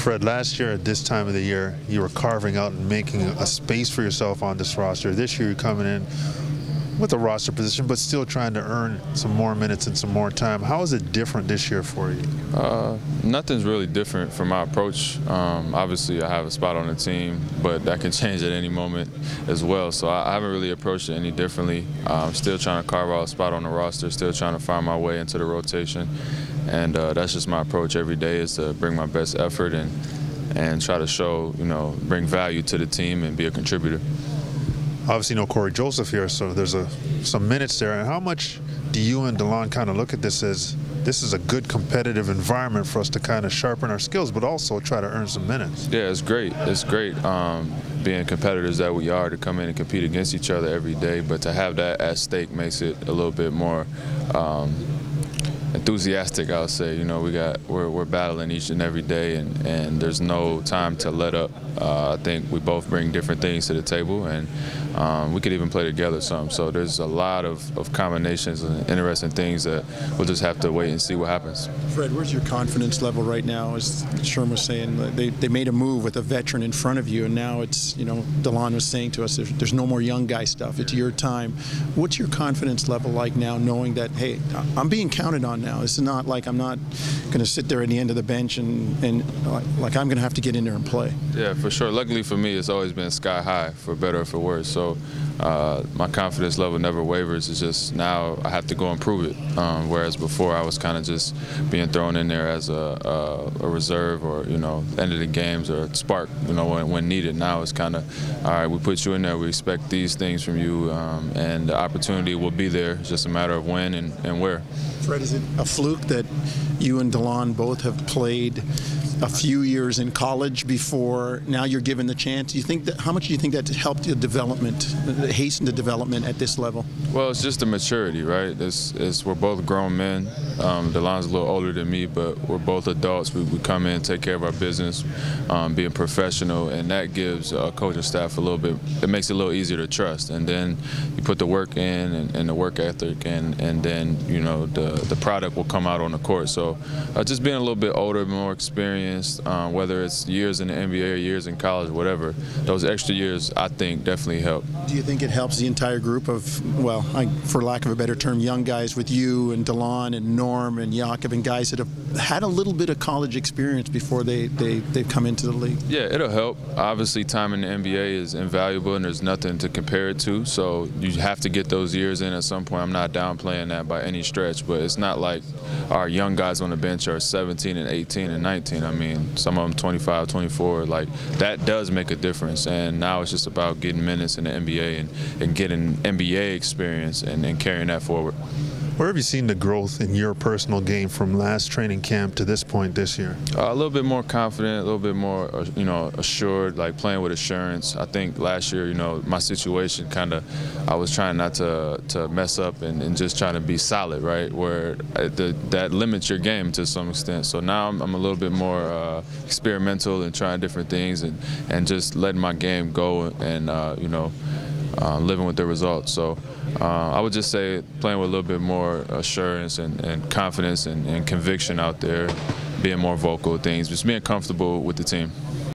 Fred, last year at this time of the year, you were carving out and making a space for yourself on this roster. This year, you're coming in with a roster position, but still trying to earn some more minutes and some more time. How is it different this year for you? Nothing's really different from my approach. Obviously, I have a spot on the team, but that can change at any moment as well. So I haven't really approached it any differently. I'm still trying to carve out a spot on the roster, still trying to find my way into the rotation. And that's just my approach every day, is to bring my best effort and try to show, bring value to the team and be a contributor. Obviously, no Corey Joseph here, so there's some minutes there. And how much do you and DeLon kind of look at this as this is a good competitive environment for us to kind of sharpen our skills, but also try to earn some minutes? Yeah, it's great. It's great being competitors that we are, to come in and compete against each other every day. But to have that at stake makes it a little bit more enthusiastic, I would say. We're battling each and every day, and there's no time to let up. I think we both bring different things to the table, and we could even play together some. So there's a lot of combinations and interesting things that we'll just have to wait and see what happens. Fred, where's your confidence level right now? As Sherm was saying, they made a move with a veteran in front of you, and now it's, DeLon was saying to us, there's no more young guy stuff. It's your time. What's your confidence level like now, knowing that, hey, I'm being counted on now? This is not like I'm not going to sit there at the end of the bench and like I'm going to have to get in there and play. Yeah, for sure. Luckily for me, it's always been sky high, for better or for worse. So my confidence level never wavers. It's just now I have to go and prove it. Whereas before I was kind of just being thrown in there as a reserve, or end of the games, or a spark, when needed. Now it's kind of, all right, we put you in there. We expect these things from you, and the opportunity will be there. It's just a matter of when and where. Fred, is it a fluke that you and DeLon both have played a few years in college before now you're given the chance? Do you think how much do you think that helped your development, hasten the development at this level? Well, it's just the maturity, right? We're both grown men. DeLon's a little older than me, but we're both adults. We come in, take care of our business, being professional, and that gives coaching staff a little bit, it makes it a little easier to trust. And then you put the work in and the work ethic, and then the product will come out on the court. So just being a little bit older, more experienced, whether it's years in the NBA or years in college, whatever, those extra years I think definitely help. Do you think it helps the entire group of, well, for lack of a better term, young guys with you and DeLon and Norm and Jakob, and guys that have had a little bit of college experience before they've come into the league? Yeah, it'll help. Obviously, time in the NBA is invaluable, and there's nothing to compare it to. So you have to get those years in at some point. I'm not downplaying that by any stretch, but it's not like our young guys on the bench are 17 and 18 and 19. I mean, some of them 25, 24. Like, that does make a difference. And now it's just about getting minutes in the NBA and getting NBA experience and carrying that forward. Where have you seen the growth in your personal game from last training camp to this point this year? A little bit more confident, a little bit more, assured, like playing with assurance. I think last year, my situation I was trying not to mess up and just trying to be solid, right? Where that limits your game to some extent. So now I'm a little bit more experimental and trying different things and just letting my game go and, living with the results. So I would just say playing with a little bit more assurance and confidence and conviction out there, being more vocal with things, just being comfortable with the team.